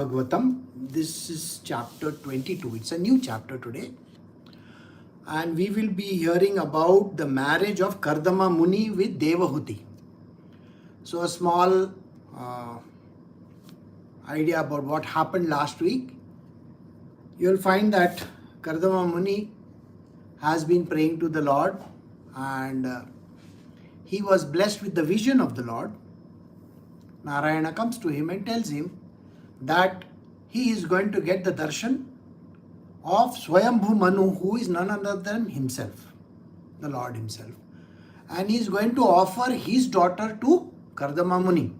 Bhagavatam. This is chapter 22. It's a new chapter today. And we will be hearing about the marriage of Kardama Muni with Devahuti. So a small idea about what happened last week. You'll find that Kardama Muni has been praying to the Lord and he was blessed with the vision of the Lord. Narayana comes to him and tells him that he is going to get the darshan of Swayambhu Manu, who is none other than himself, the Lord himself. And he is going to offer his daughter to Kardama Muni.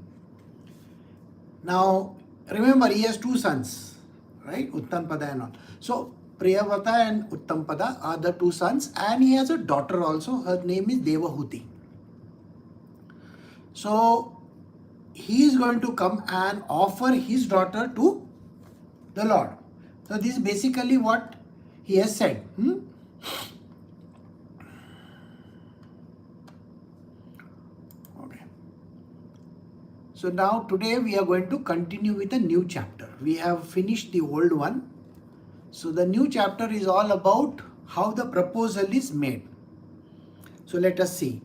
Now, remember, he has two sons, right? Uttampada and all. So, Priyavata and Uttampada are the two sons, and he has a daughter also. Her name is Devahuti. So, he is going to come and offer his daughter to the Lord. So this is basically what he has said. Okay. So now today we are going to continue with a new chapter. We have finished the old one. So the new chapter is all about how the proposal is made. So let us see.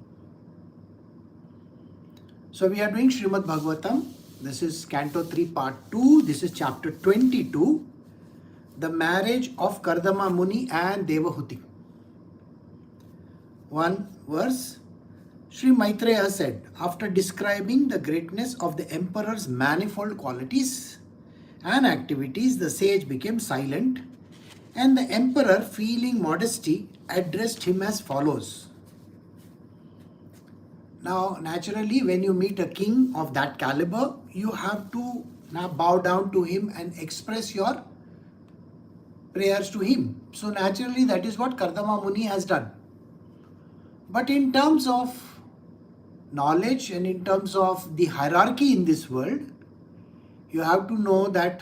So we are doing Srimad Bhagavatam. This is Canto 3 Part 2. This is Chapter 22. The marriage of Kardama Muni and Devahuti. One verse. Sri Maitreya said, after describing the greatness of the emperor's manifold qualities and activities, the sage became silent, and the emperor, feeling modesty, addressed him as follows. Now, naturally, when you meet a king of that caliber, you have to now bow down to him and express your prayers to him. So, naturally, that is what Kardama Muni has done. But in terms of knowledge and in terms of the hierarchy in this world, you have to know that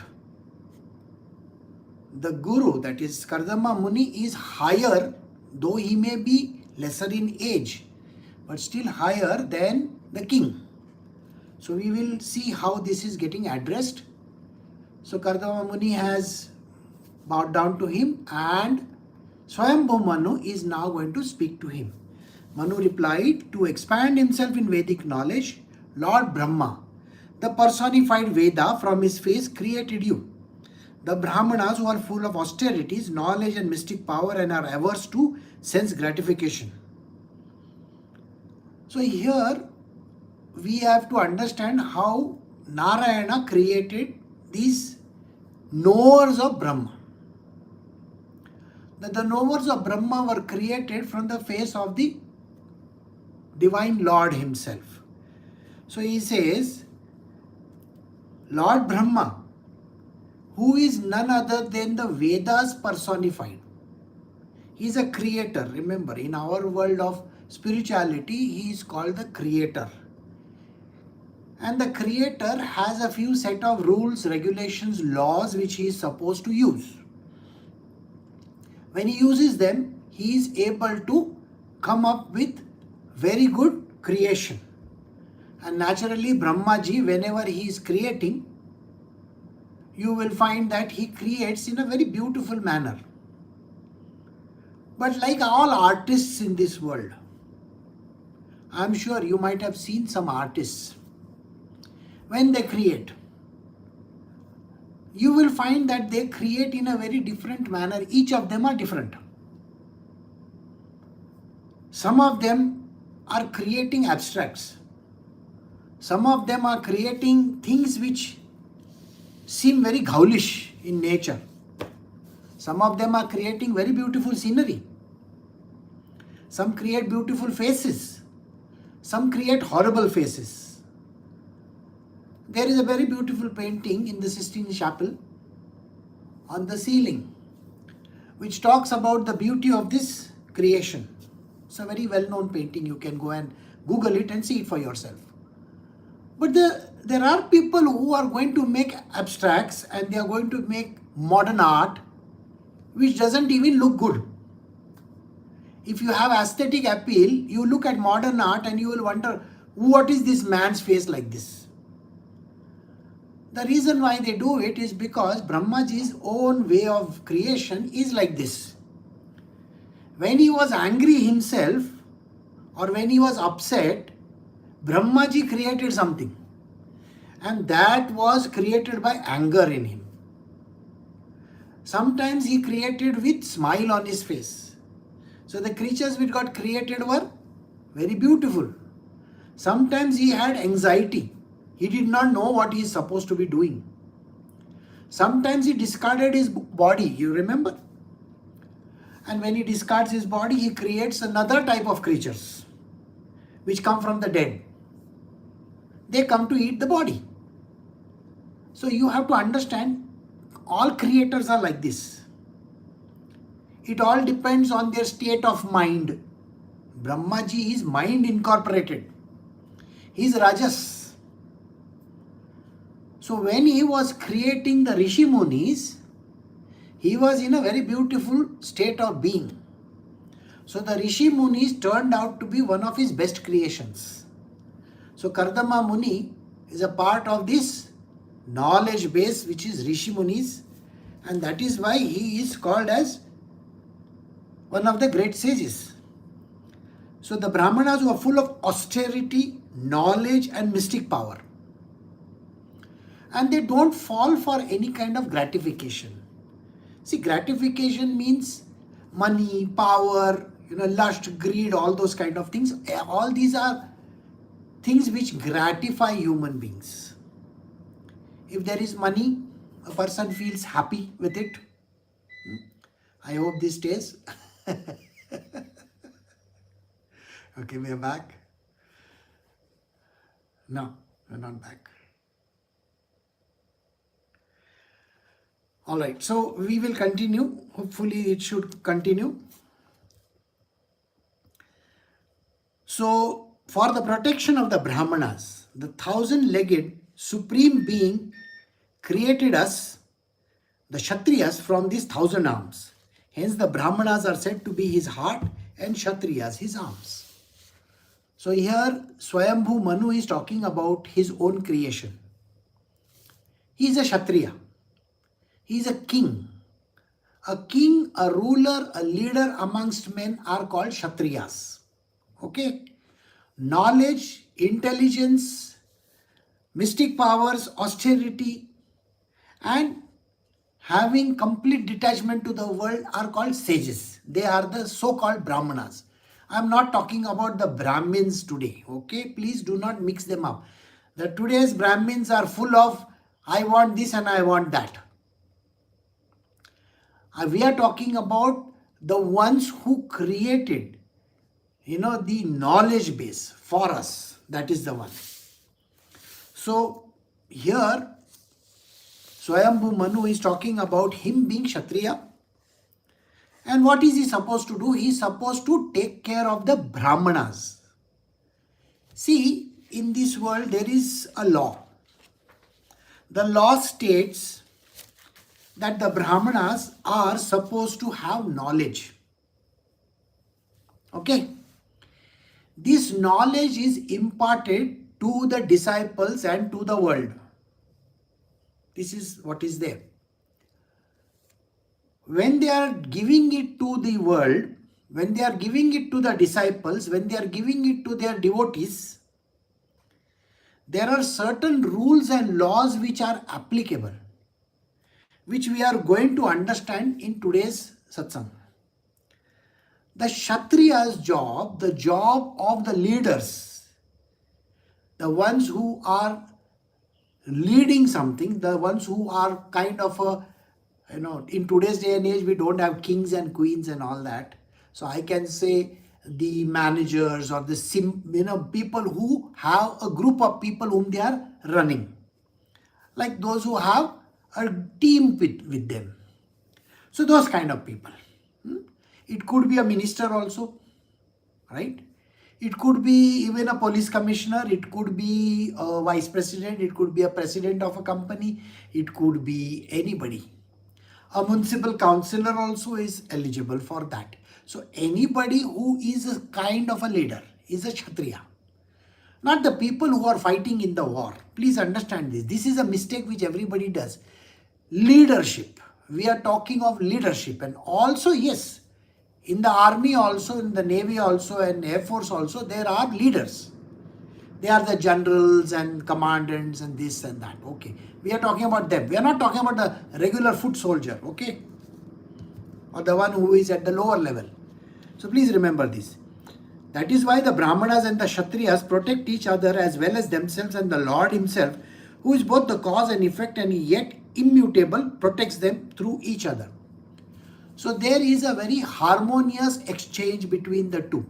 the Guru, that is Kardama Muni, is higher, though he may be lesser in age, but still higher than the king. So we will see how this is getting addressed. So Kardama Muni has bowed down to him and Swayambhu Manu is now going to speak to him. Manu replied, to expand himself in Vedic knowledge, Lord Brahma, the personified Veda, from his face created you. The Brahmanas, who are full of austerities, knowledge and mystic power and are averse to sense gratification. So here we have to understand how Narayana created these knowers of Brahma. The knowers of Brahma were created from the face of the divine Lord himself. So he says, Lord Brahma, who is none other than the Vedas personified. He is a creator. Remember, in our world of spirituality, he is called the creator. And the creator has a few set of rules, regulations, laws which he is supposed to use. When he uses them, he is able to come up with very good creation. And naturally, Brahmaji, whenever he is creating, you will find that he creates in a very beautiful manner. But like all artists in this world, I'm sure you might have seen some artists. When they create, you will find that they create in a very different manner. Each of them are different. Some of them are creating abstracts. Some of them are creating things which seem very ghoulish in nature. Some of them are creating very beautiful scenery. Some create beautiful faces. Some create horrible faces. There is a very beautiful painting in the Sistine Chapel on the ceiling which talks about the beauty of this creation. It's a very well-known painting. You can go and Google it and see it for yourself. But there are people who are going to make abstracts and they are going to make modern art which doesn't even look good. If you have aesthetic appeal, you look at modern art and you will wonder, what is this man's face like this? The reason why they do it is because Brahmaji's own way of creation is like this. When he was angry himself or when he was upset, Brahmaji created something. And that was created by anger in him. Sometimes he created with smile on his face. So the creatures which got created were very beautiful. Sometimes he had anxiety. He did not know what he is supposed to be doing. Sometimes he discarded his body, you remember? And when he discards his body, he creates another type of creatures which come from the dead. They come to eat the body. So you have to understand, all creators are like this. It all depends on their state of mind. Brahmaji is mind incorporated. He is Rajas. So when he was creating the Rishi Munis, he was in a very beautiful state of being. So the Rishi Munis turned out to be one of his best creations. So Kardama Muni is a part of this knowledge base which is Rishi Munis, and that is why he is called as one of the great sages. So the Brahmanas were full of austerity, knowledge and mystic power. And they don't fall for any kind of gratification. See, gratification means money, power, lust, greed, all those kind of things. All these are things which gratify human beings. If there is money, a person feels happy with it. I hope this stays. Okay, we are back. No, we're not back. All right, so we will continue. Hopefully it should continue. So for the protection of the Brahmanas, the 1,000-legged supreme being created us, the Kshatriyas, from these 1,000 arms. Hence the Brahmanas are said to be his heart and Kshatriyas his arms. So here Swayambhu Manu is talking about his own creation. He is a Kshatriya. He is a king. A king, a ruler, a leader amongst men are called Kshatriyas. Okay? Knowledge, intelligence, mystic powers, austerity, and having complete detachment to the world are called sages. They are the so-called Brahmanas. I am not talking about the Brahmins today. Okay? Please do not mix them up. The today's Brahmins are full of, I want this and I want that. We are talking about the ones who created, the knowledge base for us. That is the one. So here Swayambhu Manu is talking about him being Kshatriya. And what is he supposed to do? He is supposed to take care of the Brahmanas. See, in this world there is a law. The law states that the Brahmanas are supposed to have knowledge. Okay? This knowledge is imparted to the disciples and to the world. This is what is there. When they are giving it to the world, when they are giving it to the disciples, when they are giving it to their devotees, there are certain rules and laws which are applicable, which we are going to understand in today's satsang. The Kshatriya's job, the job of the leaders, the ones who are leading something, the ones who are kind of a, in today's day and age, we don't have kings and queens and all that. So I can say the managers or the people who have a group of people whom they are running. Like those who have a team with them. So those kind of people. It could be a minister also, right? It could be even a police commissioner, it could be a vice president, it could be a president of a company, it could be anybody. A municipal councillor also is eligible for that. So anybody who is a kind of a leader is a Kshatriya. not the people who are fighting in the war. Please understand this. This is a mistake which everybody does. Leadership. We are talking of leadership, and also, yes, in the army also, in the navy also, and air force also, there are leaders. They are the generals and commandants and this and that. Okay. We are talking about them. We are not talking about the regular foot soldier. Okay. Or the one who is at the lower level. So please remember this. That is why the Brahmanas and the Kshatriyas protect each other as well as themselves, and the Lord himself, who is both the cause and effect and yet immutable, protects them through each other. So there is a very harmonious exchange between the two.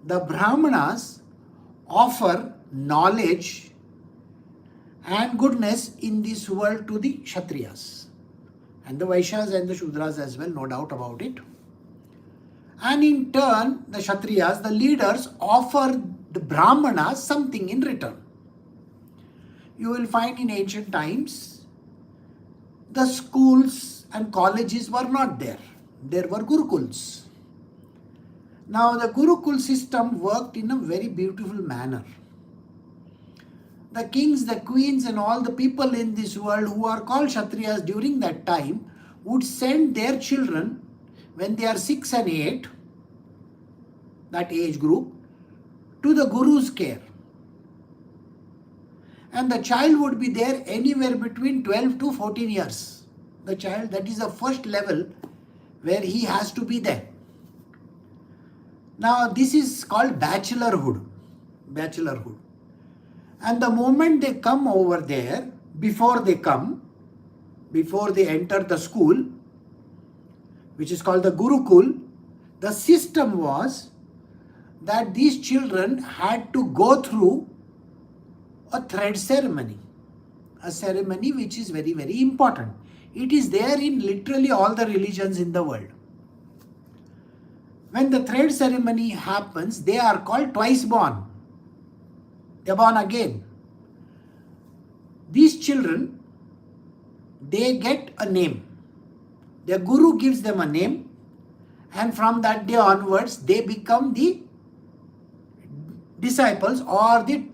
The Brahmanas offer knowledge and goodness in this world to the Kshatriyas, and the Vaishyas and the Shudras as well, no doubt about it. And in turn, the Kshatriyas, the leaders, offer the Brahmanas something in return. You will find in ancient times, the schools and colleges were not there. There were Gurukuls. Now the Gurukul system worked in a very beautiful manner. The kings, the queens and all the people in this world who are called Kshatriyas during that time would send their children when they are 6 and 8, that age group, to the Guru's care. And the child would be there anywhere between 12 to 14 years. The child, that is the first level where he has to be there. Now this is called bachelorhood. Bachelorhood. And the moment they come over there, before they enter the school, which is called the Gurukul, the system was that these children had to go through a thread ceremony. A ceremony which is very, very important. It is there in literally all the religions in the world. When the thread ceremony happens, they are called twice born. They are born again. These children, they get a name. Their guru gives them a name, and from that day onwards, they become the disciples or the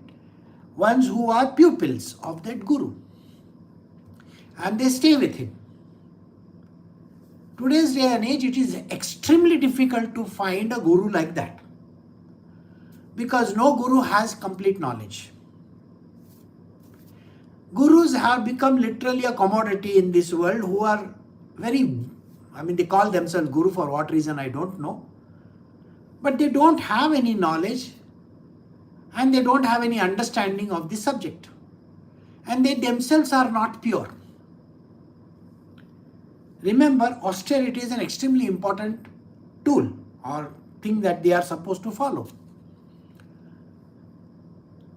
ones who are pupils of that guru. And they stay with him. Today's day and age, it is extremely difficult to find a guru like that, because no guru has complete knowledge. Gurus have become literally a commodity in this world, who are they call themselves guru for what reason I don't know, but they don't have any knowledge and they don't have any understanding of the subject, and they themselves are not pure. Remember, austerity is an extremely important tool or thing that they are supposed to follow.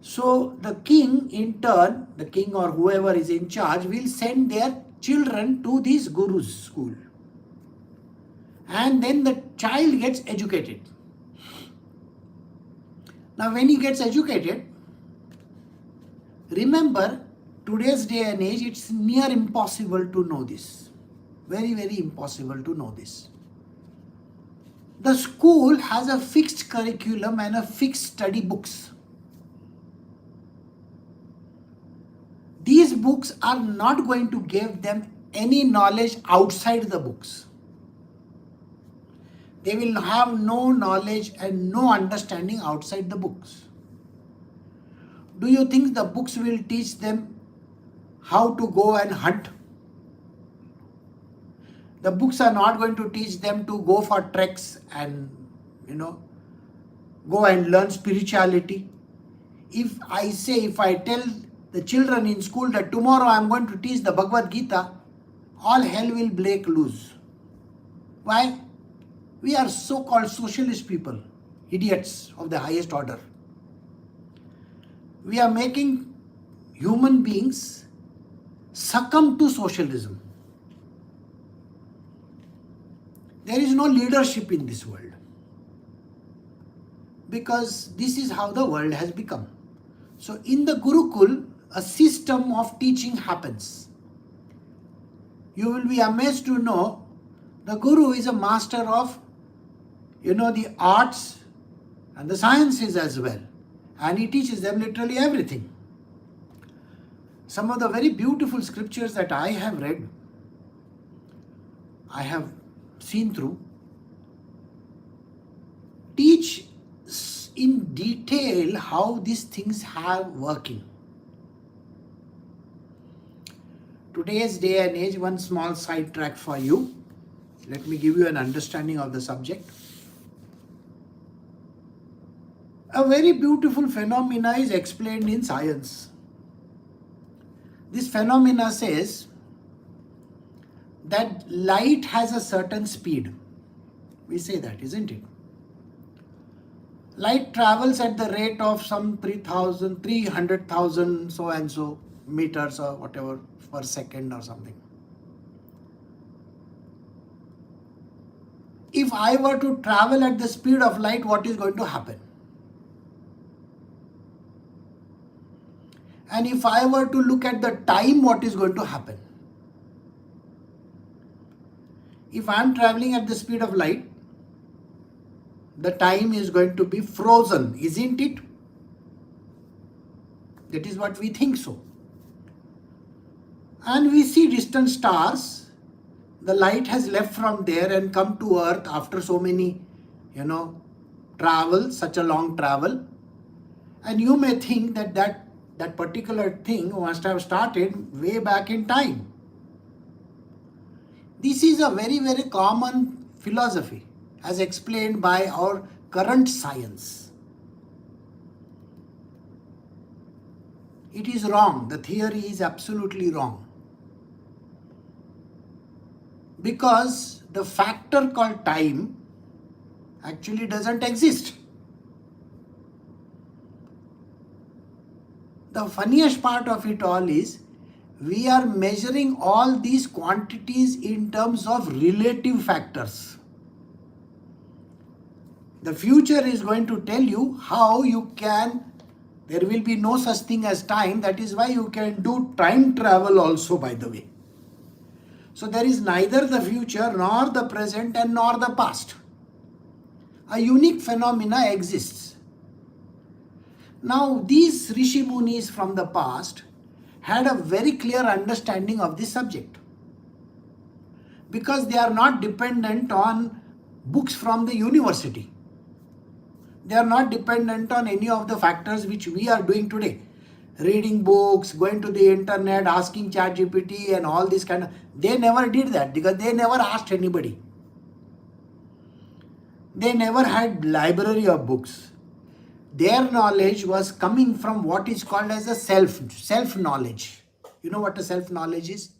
So the king in turn, the king or whoever is in charge, will send their children to this guru's school. And then the child gets educated. Now when he gets educated, remember, today's day and age, it's near impossible to know this. Very, very impossible to know this. The school has a fixed curriculum and a fixed study books. These books are not going to give them any knowledge outside the books. They will have no knowledge and no understanding outside the books. Do you think the books will teach them how to go and hunt? The books are not going to teach them to go for treks and, go and learn spirituality. If I tell the children in school that tomorrow I am going to teach the Bhagavad Gita, all hell will break loose. Why? We are so-called socialist people, idiots of the highest order. We are making human beings succumb to socialism. There is no leadership in this world, because this is how the world has become. So in the Gurukul, a system of teaching happens. You will be amazed to know the Guru is a master of, the arts and the sciences as well. And he teaches them literally everything. Some of the very beautiful scriptures that I have read, I have seen through, teach in detail how these things have working. Today's day and age, one small sidetrack for you. Let me give you an understanding of the subject. A very beautiful phenomena is explained in science. This phenomena says that light has a certain speed. We say that, isn't it? Light travels at the rate of some 300,000 so and so meters or whatever per second or something. If I were to travel at the speed of light, what is going to happen? And if I were to look at the time, what is going to happen? If I am traveling at the speed of light, the time is going to be frozen, isn't it? That is what we think so. And we see distant stars. The light has left from there and come to earth after so many, travel, such a long travel. And you may think that particular thing must have started way back in time. This is a very, very common philosophy as explained by our current science. It is wrong. The theory is absolutely wrong. Because the factor called time actually doesn't exist. The funniest part of it all is we are measuring all these quantities in terms of relative factors. The future is going to tell you how you can, there will be no such thing as time. That is why you can do time travel also, by the way. So there is neither the future nor the present and nor the past. A unique phenomena exists. Now these Rishi Munis from the past had a very clear understanding of this subject. Because they are not dependent on books from the university. They are not dependent on any of the factors which we are doing today. Reading books, going to the internet, asking ChatGPT and all this kind of... They never did that because they never asked anybody. They never had library of books. Their knowledge was coming from what is called as a self-knowledge. You know what a self-knowledge is?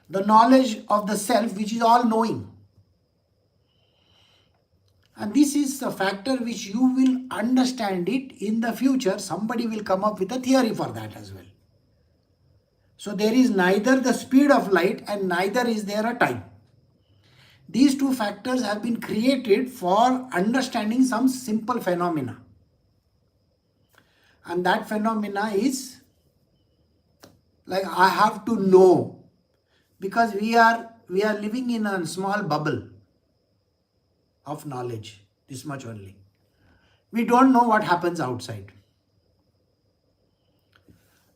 The knowledge of the self which is all-knowing. And this is a factor which you will understand it in the future. Somebody will come up with a theory for that as well. So there is neither the speed of light and neither is there a time. These two factors have been created for understanding some simple phenomena. And that phenomena is like I have to know, because we are living in a small bubble of knowledge, this much only. We don't know what happens outside.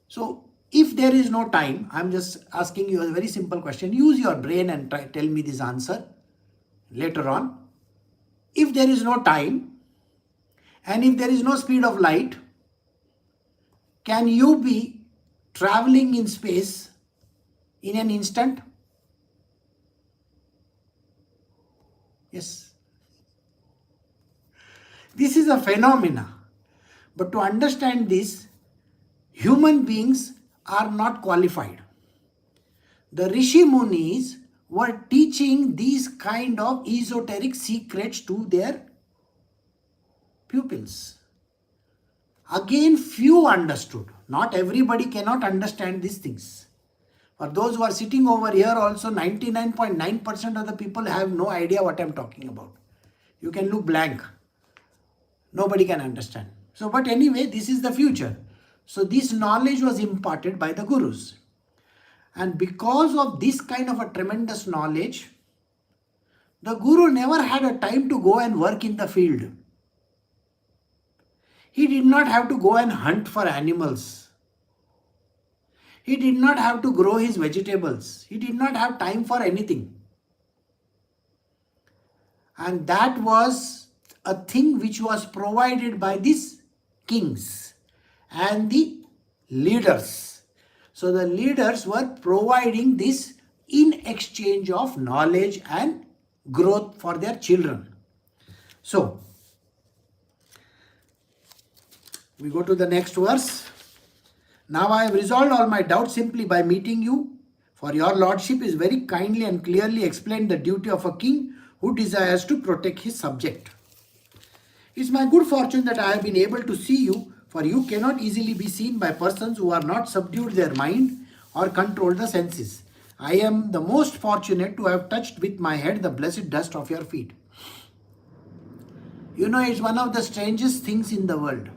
So if there is no time, I'm just asking you a very simple question. Use your brain and tell me this answer later on. If there is no time and if there is no speed of light, can you be traveling in space in an instant? Yes. This is a phenomena. But to understand this, human beings are not qualified. The Rishi Munis were teaching these kind of esoteric secrets to their pupils. Again, few understood. Not everybody cannot understand these things. For those who are sitting over here also, 99.9% of the people have no idea what I am talking about. You can look blank. Nobody can understand. So, but anyway, this is the future. So this knowledge was imparted by the gurus. And because of this kind of a tremendous knowledge, the guru never had a time to go and work in the field. He did not have to go and hunt for animals. He did not have to grow his vegetables. He did not have time for anything. And that was a thing which was provided by these kings and the leaders. So the leaders were providing this in exchange of knowledge and growth for their children. So, we go to the next verse. Now I have resolved all my doubts simply by meeting you, for your lordship is very kindly and clearly explained the duty of a king who desires to protect his subject. It's my good fortune that I have been able to see you, for you cannot easily be seen by persons who are not subdued their mind or controlled the senses. I am the most fortunate to have touched with my head the blessed dust of your feet. You know, it's one of the strangest things in the world.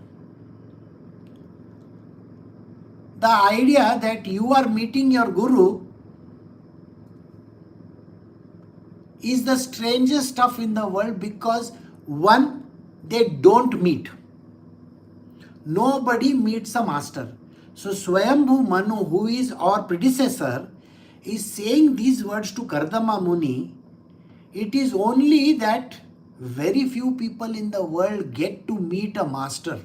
The idea that you are meeting your guru is the strangest stuff in the world, because one, they don't meet. Nobody meets a master. So Swayambhu Manu, who is our predecessor, is saying these words to Kardama Muni. It is only that very few people in the world get to meet a master.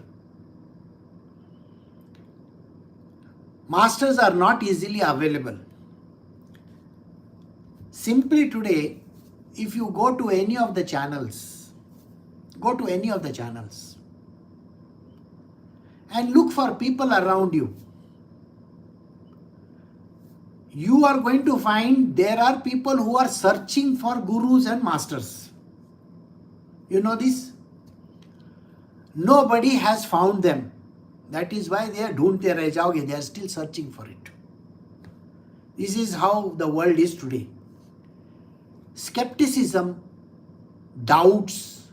Masters are not easily available. Simply today, if you go to any of the channels, and look for people around you, you are going to find there are people who are searching for gurus and masters. You know this? Nobody has found them. That is why they are dhoondte reh jaoge. They are still searching for it. This is how the world is today. Skepticism, doubts,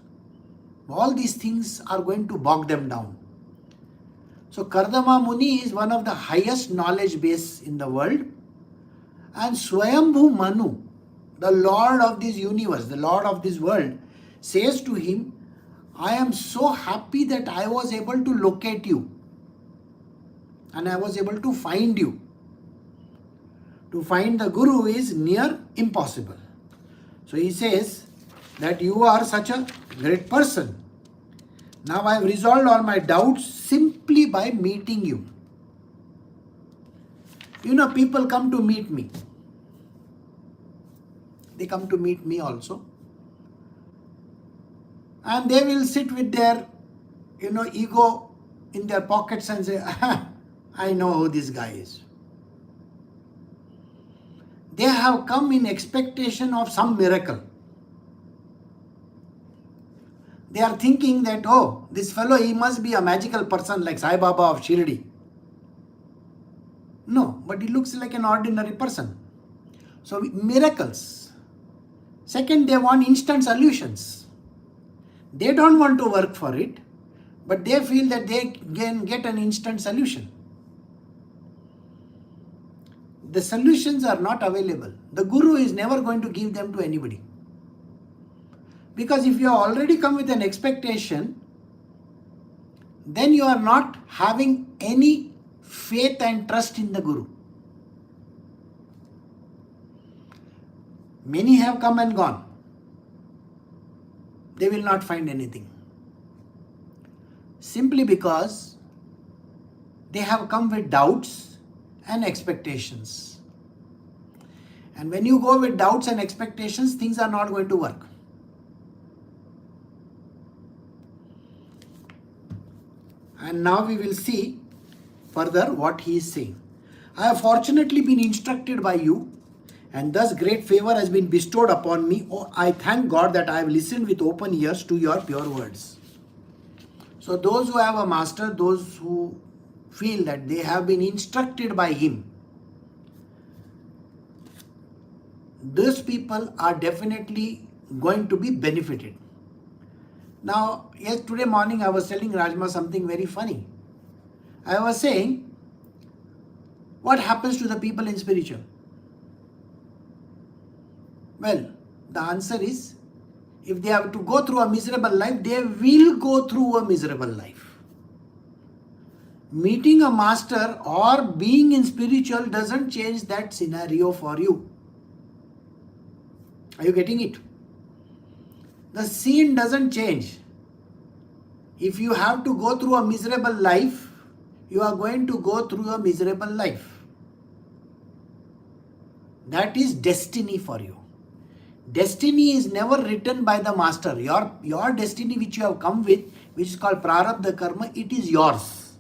all these things are going to bog them down. So Kardama Muni is one of the highest knowledge base in the world. And Swayambhu Manu, the Lord of this universe, the Lord of this world, says to him, I am so happy that I was able to locate you. And I was able to find you. To find the Guru is near impossible. So he says that you are such a great person. Now I have resolved all my doubts simply by meeting you. You know, people come to meet me. They come to meet me also. And they will sit with their, ego in their pockets and say, I know who this guy is. They have come in expectation of some miracle. They are thinking that, oh, this fellow, he must be a magical person like Sai Baba of Shirdi. No, but he looks like an ordinary person. So miracles. Second, they want instant solutions. They don't want to work for it, but they feel that they can get an instant solution. The solutions are not available. The Guru is never going to give them to anybody. Because if you have already come with an expectation, then you are not having any faith and trust in the Guru. Many have come and gone. They will not find anything. Simply because they have come with doubts and expectations. And when you go with doubts and expectations, things are not going to work. And now we will see further what he is saying. I have fortunately been instructed by you, and thus great favor has been bestowed upon me. Oh, I thank God that I have listened with open ears to your pure words. So those who have a master, those who feel that they have been instructed by him, those people are definitely going to be benefited. Now, yes, today morning I was telling Rajma something very funny. I was saying, what happens to the people in spiritual? Well, the answer is, if they have to go through a miserable life, they will go through a miserable life. Meeting a master or being in spiritual doesn't change that scenario for you. Are you getting it? The scene doesn't change. If you have to go through a miserable life, you are going to go through a miserable life. That is destiny for you. Destiny is never written by the master. Your destiny which you have come with, which is called prarabdha karma, it is yours.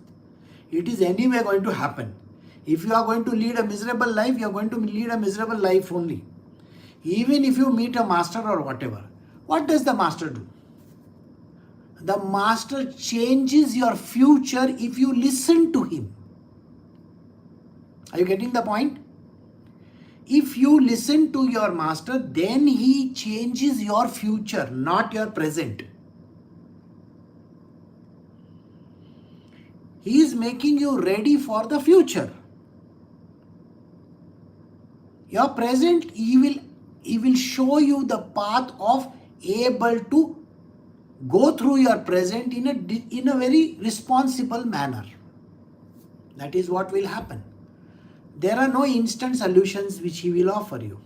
It is anyway going to happen. If you are going to lead a miserable life, you are going to lead a miserable life only. Even if you meet a master or whatever, what does the master do? The master changes your future if you listen to him. Are you getting the point? If you listen to your master, then he changes your future, not your present. He is making you ready for the future. Your present, he will show you the path of able to go through your present in a very responsible manner. That is what will happen. There are no instant solutions which he will offer you.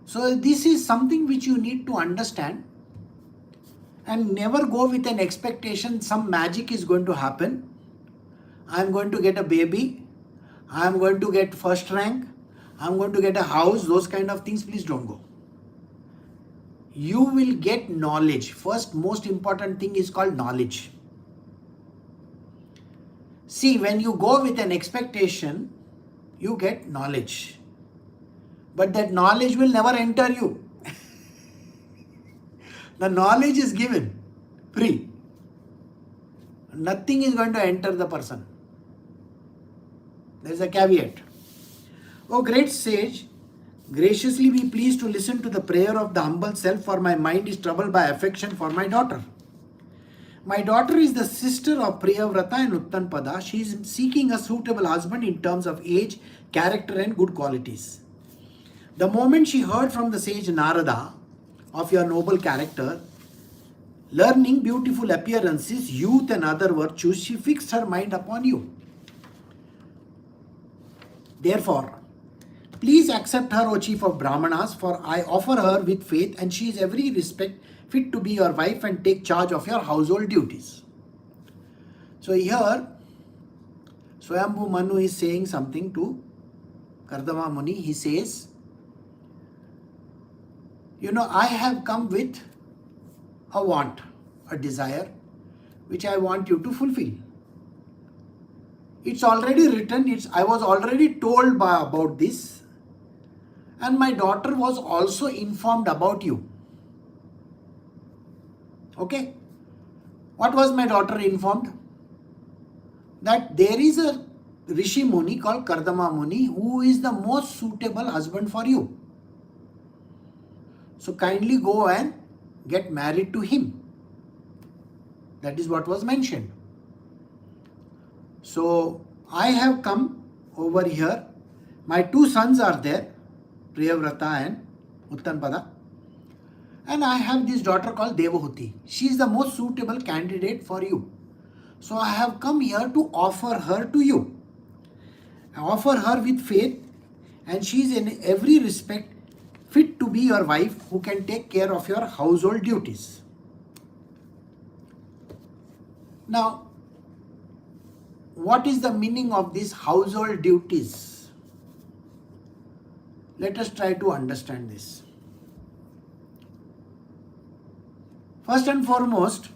So this is something which you need to understand, and never go with an expectation some magic is going to happen. I am going to get a baby. I am going to get first rank. I am going to get a house. Those kind of things, please don't go. You will get knowledge. First, most important thing is called knowledge. See, when you go with an expectation, you get knowledge. But that knowledge will never enter you. The knowledge is given, free. Nothing is going to enter the person. There is a caveat. O great sage, graciously be pleased to listen to the prayer of the humble self, for my mind is troubled by affection for my daughter. My daughter is the sister of Priyavrata and Uttanpada. She is seeking a suitable husband in terms of age, character and good qualities. The moment she heard from the sage Narada of your noble character, learning beautiful appearances, youth and other virtues, she fixed her mind upon you. Therefore, please accept her, O chief of Brahmanas, for I offer her with faith, and she is every respect fit to be your wife and take charge of your household duties. So here, Swayambhu Manu is saying something to Kardama Muni. He says, I have come with a want, a desire, which I want you to fulfill. It's already written, I was already told about this, and my daughter was also informed about you. Okay? What was my daughter informed? That there is a Rishi Muni called Kardama Muni who is the most suitable husband for you. So kindly go and get married to him. That is what was mentioned. So I have come over here. My two sons are there, Priyavrata and Uttanpada. And I have this daughter called Devahuti. She is the most suitable candidate for you. So I have come here to offer her to you. I offer her with faith, and she is in every respect fit to be your wife who can take care of your household duties. Now, what is the meaning of these household duties? Let us try to understand this. First and foremost,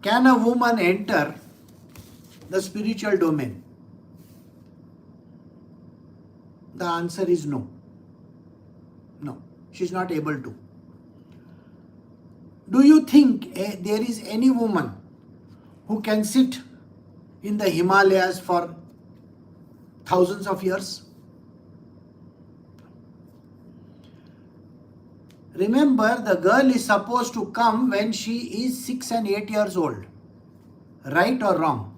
can a woman enter the spiritual domain? The answer is no. No, she is not able to. Do you think there is any woman who can sit in the Himalayas for thousands of years? Remember, the girl is supposed to come when she is 6 and 8 years old. Right or wrong?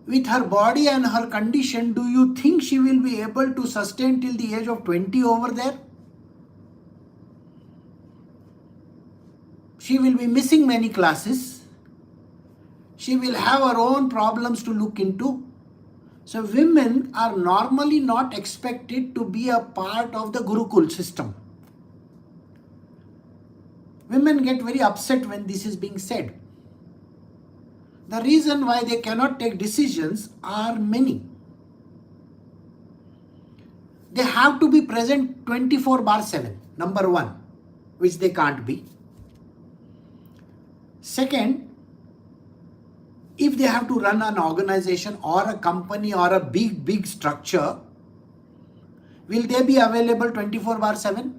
With her body and her condition, do you think she will be able to sustain till the age of 20 over there? She will be missing many classes. She will have her own problems to look into. So women are normally not expected to be a part of the Gurukul system. Women get very upset when this is being said. The reason why they cannot take decisions are many. They have to be present 24/7, number one, which they can't be. Second, if they have to run an organization or a company or a big structure, will they be available 24/7?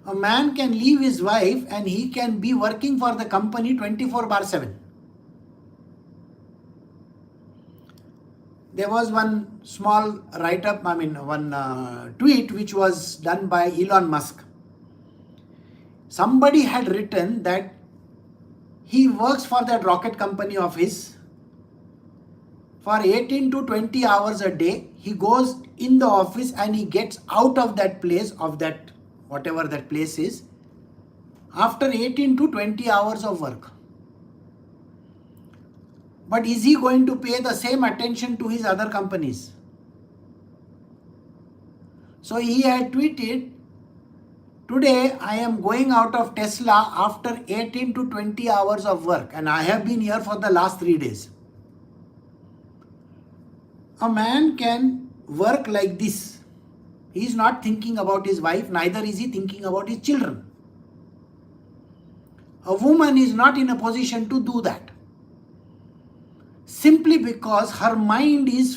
A man can leave his wife and he can be working for the company 24/7. There was one small write-up, one tweet which was done by Elon Musk. Somebody had written that he works for that rocket company of his for 18 to 20 hours a day. He goes in the office and he gets out of that place, of that whatever that place is, after 18 to 20 hours of work. But is he going to pay the same attention to his other companies? So he had tweeted, "Today I am going out of Tesla after 18 to 20 hours of work and I have been here for the last 3 days." A man can work like this. He is not thinking about his wife, neither is he thinking about his children. A woman is not in a position to do that, simply because her mind is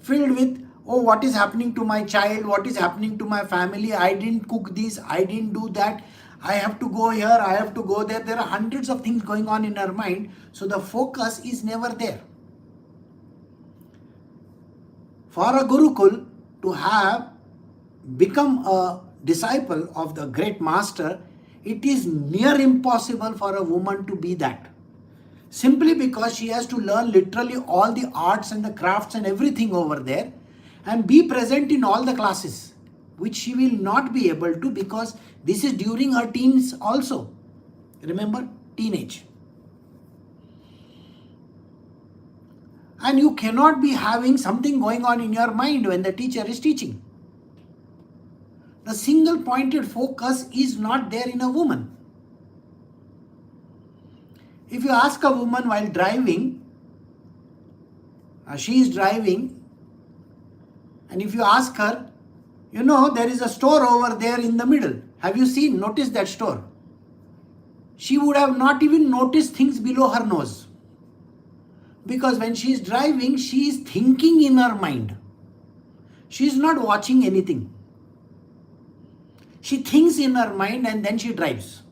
filled with, oh, what is happening to my child, what is happening to my family, I didn't cook this, I didn't do that, I have to go here, I have to go there. There are hundreds of things going on in her mind, so the focus is never there. For a Gurukul to have become a disciple of the great master, it is near impossible for a woman to be that. Simply because she has to learn literally all the arts and the crafts and everything over there and be present in all the classes, which she will not be able to because this is during her teens also. Remember, teenage. And you cannot be having something going on in your mind when the teacher is teaching. The single pointed focus is not there in a woman. If you ask a woman while driving, she is driving, and if you ask her, there is a store over there in the middle. Have you noticed that store? She would have not even noticed things below her nose. Because when she is driving, she is thinking in her mind. She is not watching anything. She thinks in her mind and then she drives.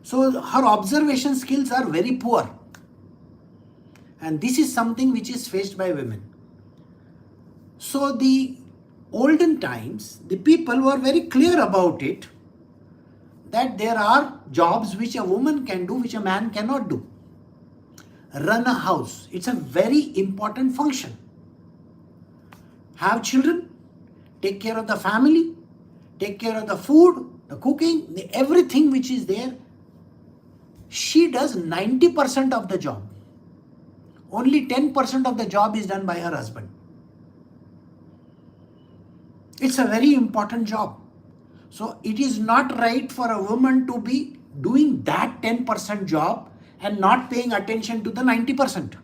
So her observation skills are very poor. And this is something which is faced by women. So the olden times, the people were very clear about it, that there are jobs which a woman can do, which a man cannot do. Run a house, it's a very important function. Have children, take care of the family, take care of the food, the cooking, everything which is there. She does 90% of the job. Only 10% of the job is done by her husband. It's a very important job. So it is not right for a woman to be doing that 10% job and not paying attention to the 90%.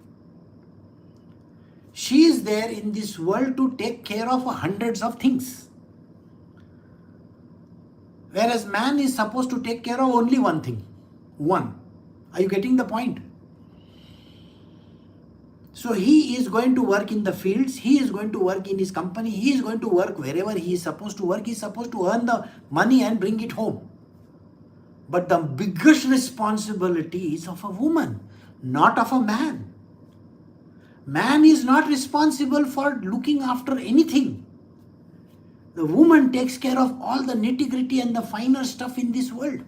She is there in this world to take care of hundreds of things. Whereas man is supposed to take care of only one thing. One. Are you getting the point? So he is going to work in the fields, he is going to work in his company, he is going to work wherever he is supposed to work, he is supposed to earn the money and bring it home. But the biggest responsibility is of a woman, not of a man. Man is not responsible for looking after anything. The woman takes care of all the nitty-gritty and the finer stuff in this world.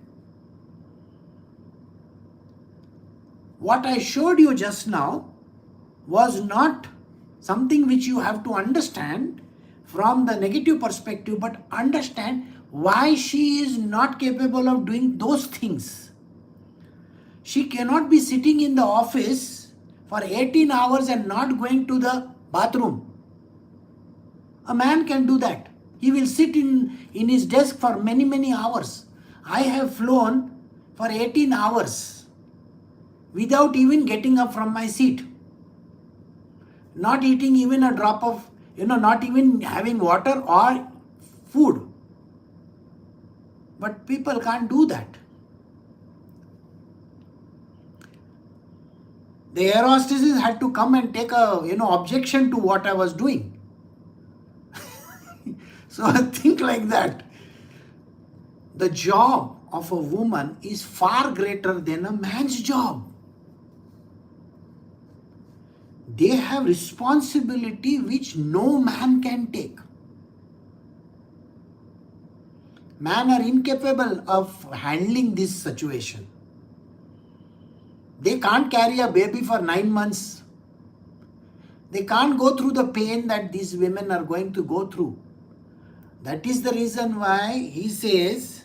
What I showed you just now was not something which you have to understand from the negative perspective, but understand why she is not capable of doing those things. She cannot be sitting in the office for 18 hours and not going to the bathroom. A man can do that. He will sit in his desk for many, many hours. I have flown for 18 hours without even getting up from my seat. Not eating even a drop of, not even having water or food. But people can't do that. The air hostesses had to come and take a, objection to what I was doing. So think like that. The job of a woman is far greater than a man's job. They have responsibility which no man can take. Men are incapable of handling this situation. They can't carry a baby for 9 months. They can't go through the pain that these women are going to go through. That is the reason why he says,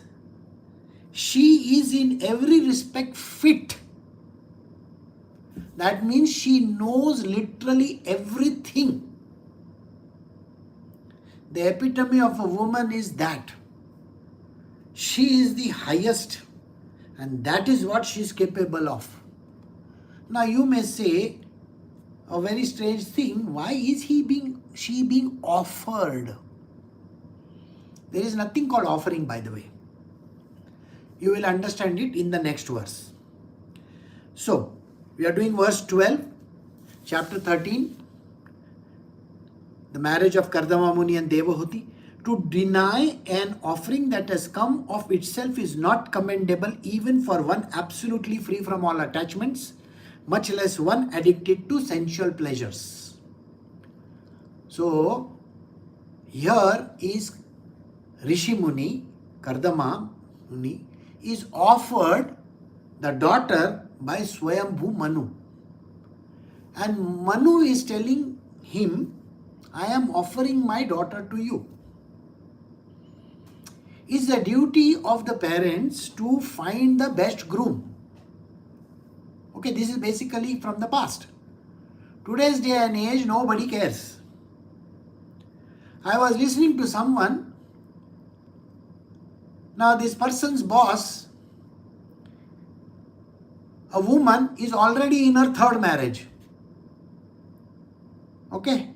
she is in every respect fit. That means she knows literally everything. The epitome of a woman is that. She is the highest, and that is what she is capable of. Now you may say a very strange thing, why is she being offered? There is nothing called offering, by the way. You will understand it in the next verse. So, we are doing verse 12, chapter 13, the marriage of Kardama, Muni and Devahuti. To deny an offering that has come of itself is not commendable even for one absolutely free from all attachments, much less one addicted to sensual pleasures. So, here is Rishi Muni, Kardama Muni, is offered the daughter by Swayambhu Manu. And Manu is telling him, I am offering my daughter to you. It's the duty of the parents to find the best groom. Okay, this is basically from the past. Today's day and age, nobody cares. I was listening to someone. Now this person's boss, a woman, is already in her third marriage. Okay.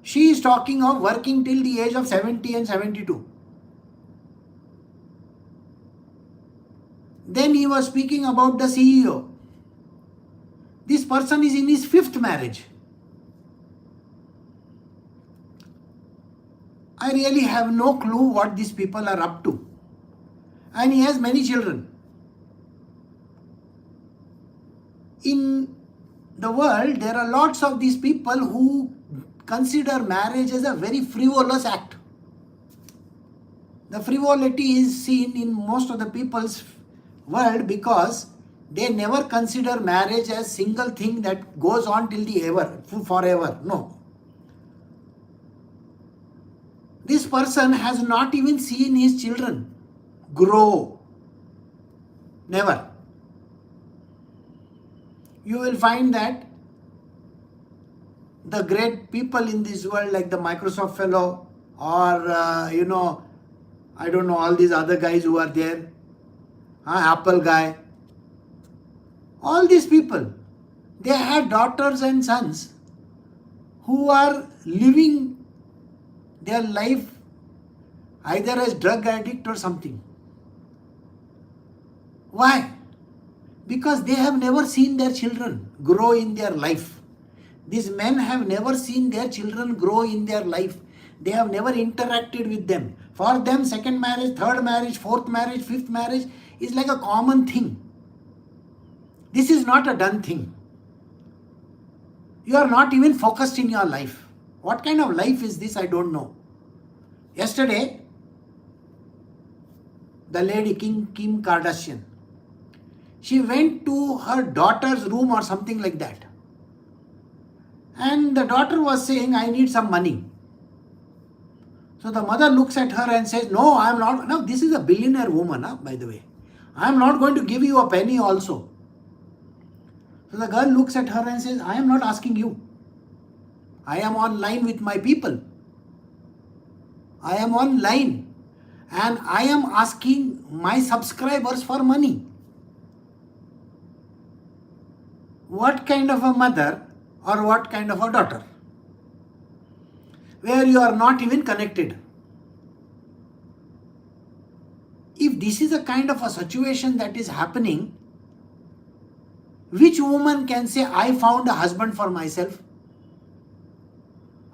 She is talking of working till the age of 70 and 72. Then he was speaking about the CEO. This person is in his fifth marriage. I really have no clue what these people are up to. And he has many children. In the world, there are lots of these people who consider marriage as a very frivolous act. The frivolity is seen in most of the people's world because they never consider marriage as single thing that goes on till the ever, forever. No. This person has not even seen his children grow. Never. You will find that the great people in this world, like the Microsoft fellow or, I don't know, all these other guys who are there, Apple guy, all these people, they have daughters and sons who are living their life either as drug addict or something. Why? Because they have never seen their children grow in their life. These men have never seen their children grow in their life. They have never interacted with them. For them, second marriage, third marriage, fourth marriage, fifth marriage is like a common thing. This is not a done thing. You are not even focused in your life. What kind of life is this? I don't know. Yesterday, the lady Kim Kardashian, she went to her daughter's room or something like that. And the daughter was saying, I need some money. So the mother looks at her and says, no, I am not. Now this is a billionaire woman, by the way. I am not going to give you a penny also. So the girl looks at her and says, I am not asking you. I am online with my people. I am online and I am asking my subscribers for money. What kind of a mother or what kind of a daughter? Where you are not even connected. If this is a kind of a situation that is happening, which woman can say, I found a husband for myself?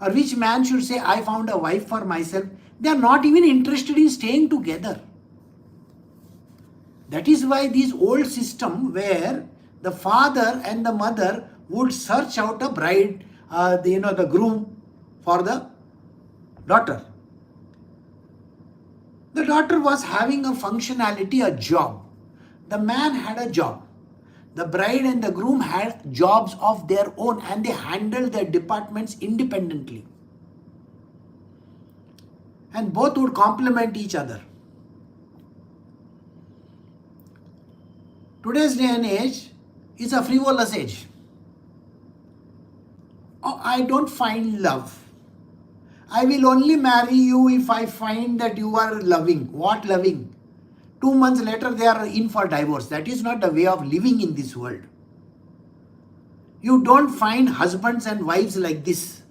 Or which man should say, I found a wife for myself? They are not even interested in staying together. That is why this old system where the father and the mother would search out a bride, the groom for the daughter. The daughter was having a functionality, a job. The man had a job. The bride and the groom had jobs of their own and they handled their departments independently. And both would complement each other. Today's day and age is a frivolous age. Oh, I don't find love. I will only marry you if I find that you are loving. What loving? 2 months later, they are in for divorce. That is not the way of living in this world. You don't find husbands and wives like this.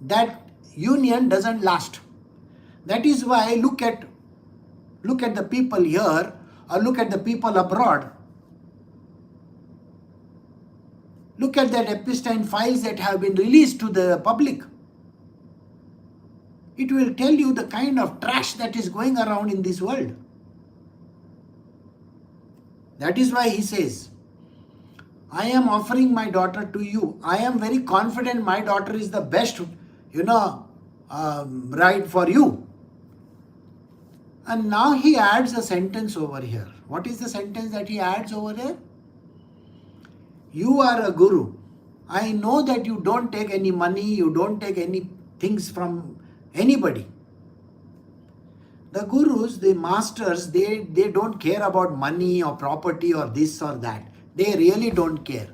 That union doesn't last. That is why look at the people here or look at the people abroad. Look at that Epstein files that have been released to the public. It will tell you the kind of trash that is going around in this world. That is why he says, I am offering my daughter to you. I am very confident my daughter is the best, bride for you. And now he adds a sentence over here. What is the sentence that he adds over there? You are a guru. I know that you don't take any money, you don't take any things from anybody. The gurus, the masters, they don't care about money or property or this or that. They really don't care.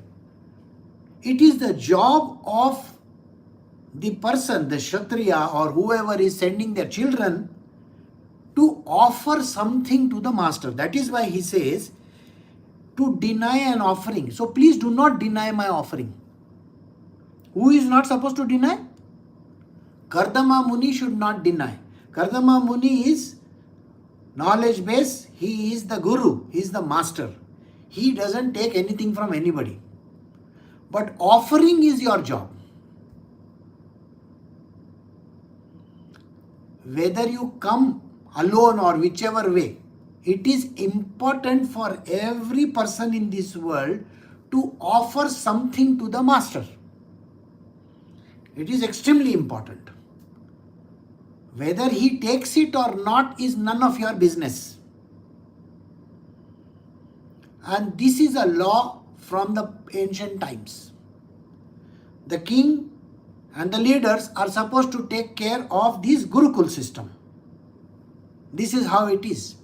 It is the job of the person, the Kshatriya or whoever is sending their children to offer something to the master. That is why he says to deny an offering. So please do not deny my offering. Who is not supposed to deny? Kardama Muni should not deny. Kardama Muni is knowledge base. He is the guru. He is the master. He doesn't take anything from anybody. But offering is your job. Whether you come alone or whichever way, it is important for every person in this world to offer something to the master. It is extremely important. Whether he takes it or not is none of your business. And this is a law from the ancient times. The king and the leaders are supposed to take care of this Gurukul system. This is how it is.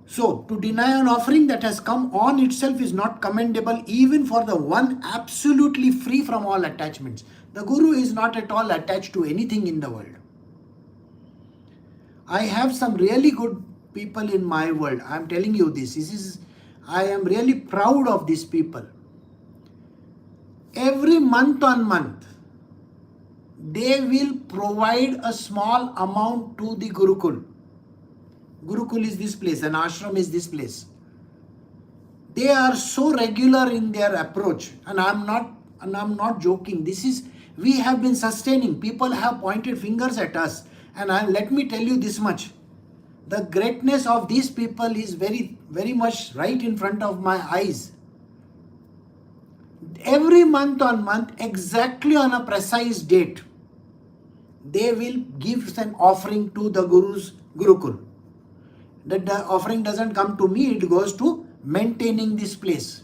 So, to deny an offering that has come on itself is not commendable even for the one absolutely free from all attachments. The Guru is not at all attached to anything in the world. I have some really good people in my world. I am telling you this. I am really proud of these people. Every month on month, they will provide a small amount to the Gurukul. Gurukul is this place, an ashram is this place. They are so regular in their approach, and I'm not joking. We have been sustaining. People have pointed fingers at us, and let me tell you this much: the greatness of these people is very, very much right in front of my eyes. Every month on month, exactly on a precise date, they will give an offering to the Guru's Gurukul. The offering doesn't come to me, it goes to maintaining this place.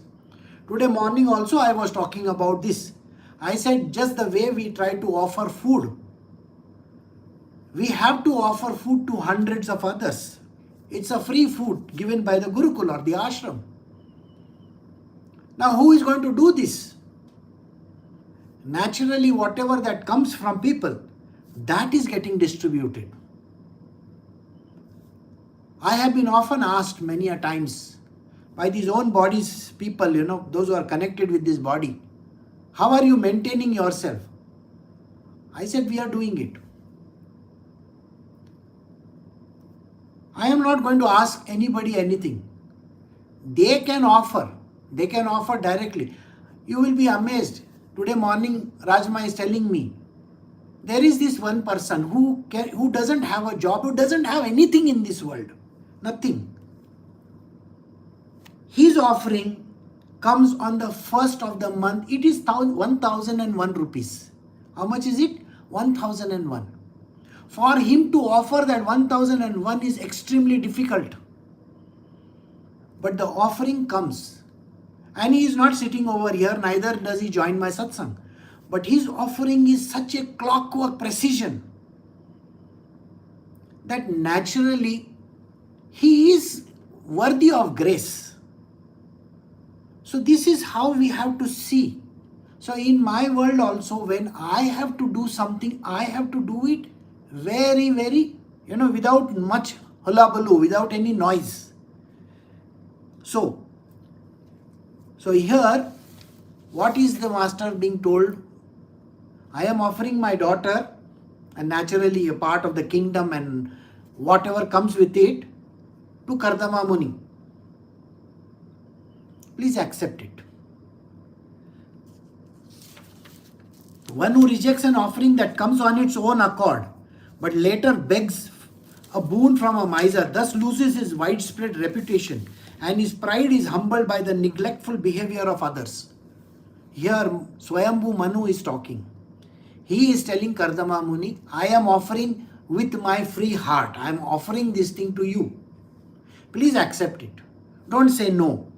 Today morning also I was talking about this. I said just the way we try to offer food we have to offer food to hundreds of others. It's a free food given by the Gurukul or the ashram. Now who is going to do this? Naturally, whatever that comes from people, that is getting distributed. I have been often asked many a times by these own bodies, people, those who are connected with this body, how are you maintaining yourself? I said, we are doing it. I am not going to ask anybody anything. They can offer directly. You will be amazed. Today morning, Rajma is telling me, there is this one person who doesn't have a job, who doesn't have anything in this world. Nothing. His offering comes on the first of the month. It is 1001 rupees. How much is it? 1001. For him to offer that 1001 is extremely difficult. But the offering comes. And he is not sitting over here, neither does he join my satsang. But his offering is such a clockwork precision that naturally he is worthy of grace. So this is how we have to see. So in my world also, when I have to do something, I have to do it very, very, without much hullabaloo, without any noise. So here, what is the master being told? I am offering my daughter, and naturally a part of the kingdom and whatever comes with it, to Kardama Muni. Please accept it. One who rejects an offering that comes on its own accord, but later begs a boon from a miser, thus loses his widespread reputation, and his pride is humbled by the neglectful behavior of others. Here, Swayambhu Manu is talking. He is telling Kardama Muni, I am offering with my free heart. I am offering this thing to you. Please accept it. Don't say no.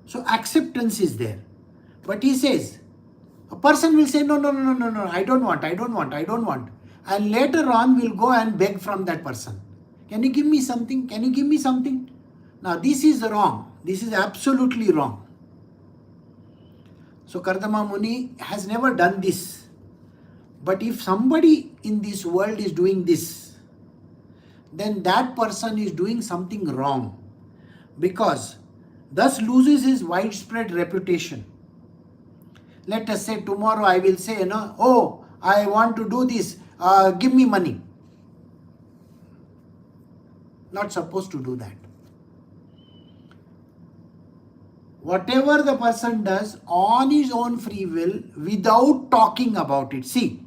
So acceptance is there. But he says, a person will say, no, I don't want. And later on will go and beg from that person. Can you give me something? Can you give me something? Now this is wrong. This is absolutely wrong. So Kardama Muni has never done this. But if somebody in this world is doing this, then that person is doing something wrong. Because thus loses his widespread reputation. Let us say tomorrow I will say, oh, I want to do this, give me money. Not supposed to do that. Whatever the person does on his own free will, without talking about it, see,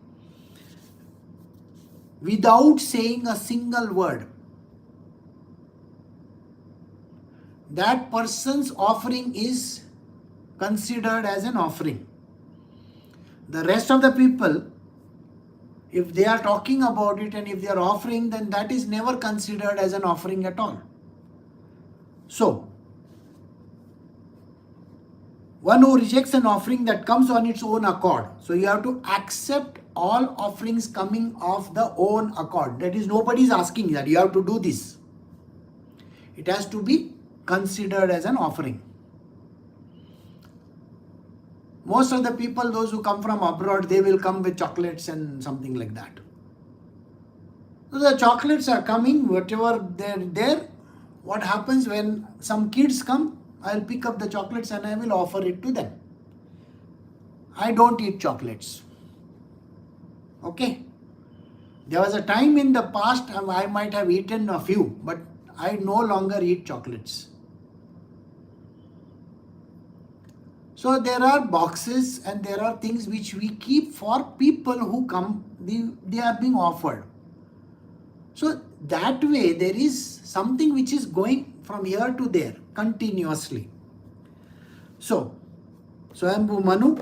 without saying a single word, that person's offering is considered as an offering. The rest of the people, if they are talking about it and if they are offering, then that is never considered as an offering at all. So, one who rejects an offering that comes on its own accord. So you have to accept all offerings coming of the own accord. That is, nobody is asking that you have to do this. It has to be considered as an offering. Most of the people, those who come from abroad, they will come with chocolates and something like that. So the chocolates are coming, whatever they're there. What happens when some kids come? I'll pick up the chocolates and I will offer it to them. I don't eat chocolates. Okay? There was a time in the past I might have eaten a few, but I no longer eat chocolates. So there are boxes and there are things which we keep for people who come, they are being offered. So that way there is something which is going from here to there continuously. So Swayambhu Manu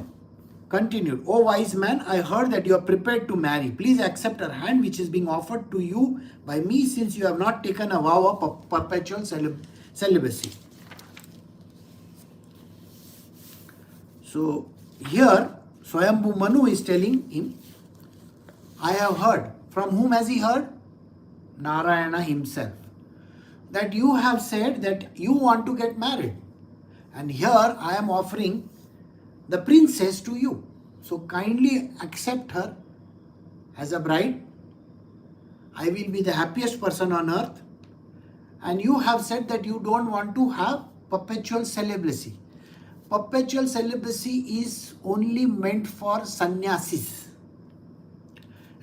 continued, O wise man, I heard that you are prepared to marry. Please accept her hand which is being offered to you by me, since you have not taken a vow of perpetual celibacy. So here Swayambhu Manu is telling him, I have heard. From whom has he heard? Narayana himself. That you have said that you want to get married. And here I am offering the princess to you. So kindly accept her as a bride. I will be the happiest person on earth. And you have said that you don't want to have perpetual celibacy. Perpetual celibacy is only meant for sannyasis.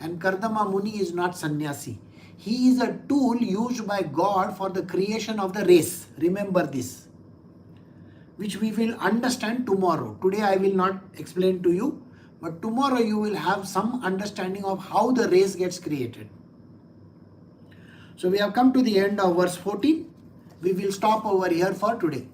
And Kardama Muni is not sannyasi. He is a tool used by God for the creation of the race. Remember this, which we will understand tomorrow. Today I will not explain to you, but tomorrow you will have some understanding of how the race gets created. So we have come to the end of verse 14. We will stop over here for today.